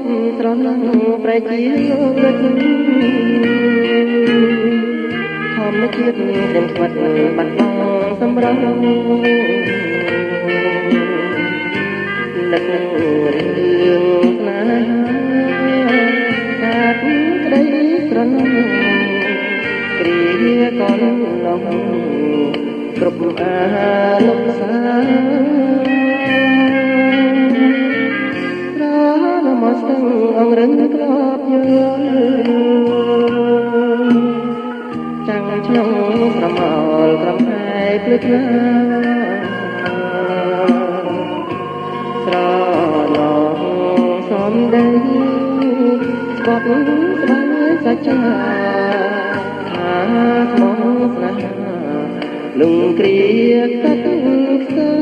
ប់ត្រឡងប្រែជាលិចធម្មជាតិទាំងស្វិតបាត់បង់សម្រស់នឹករឿងស្នេហាកាត់ក្តីស្រណោះគ្រាកូនឡងគ្រប់អាលំសាមកស្ទឹងអងរឹងក្របយើងចាំងឆ្លងស្រមោលក្រំហើយភ្លឺថ្លាស្រណោសំដីស្បត់ស្បែកសាច់ចាថាស្មោះស្នេហាលងគ្រាកាត់ខ្សែ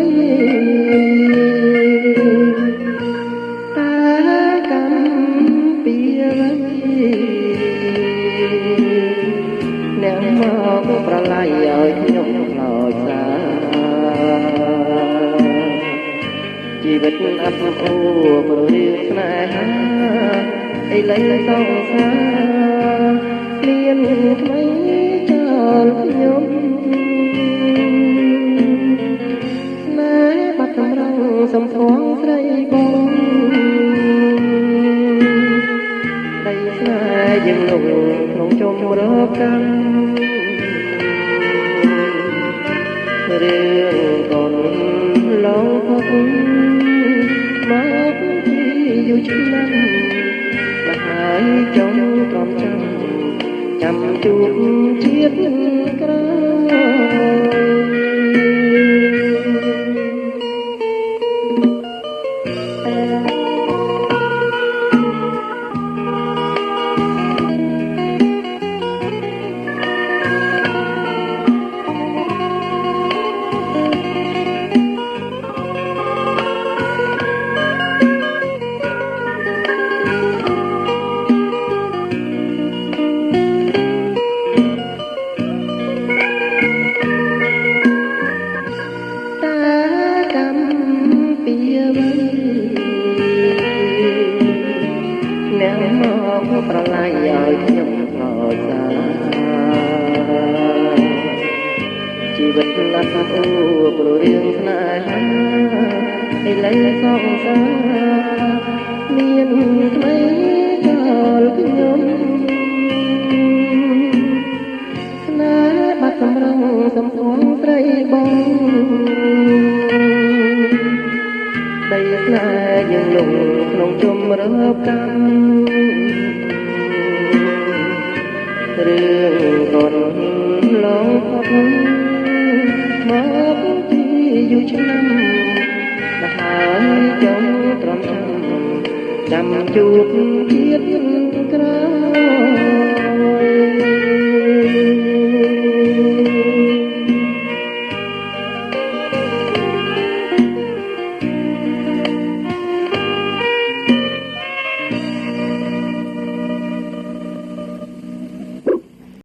អ្នកមកប្រឡាយឲ្យខ្ញុំខ្លោចសាជីវិតអត់អូព្រោះរឿងស្នេហាឥឡូវសងសាលៀនថ្មីចោលខ្ញុំស្នេហ៍បាត់សម្រងសំស្វងស្រីបងដីស្នេហ៍យើងលងក្នុងជុំរកកម្មរឿងកូនឡងផុតមកជាយូរឆ្នាំមកហើយចង់ទ្រាំចាំជួបជាតិក្រោប្រឡាយឲ្យខ្ញុំខ្លោចសាជីវិតណាស់អូព្រោះរឿងស្នេហាឥឡូវសងសាមានថ្មីចោលខ្ញុំស្នេហ៍បាត់សម្រងសំស្វងស្រីបងដីស្នេហ៍យើងលងក្នុងជុំរកកម្មរឿងកូនឡងផុតមកពីយូរឆ្នាំមកហើយចង់ទ្រាំចាំជួបជាតិក្រោយ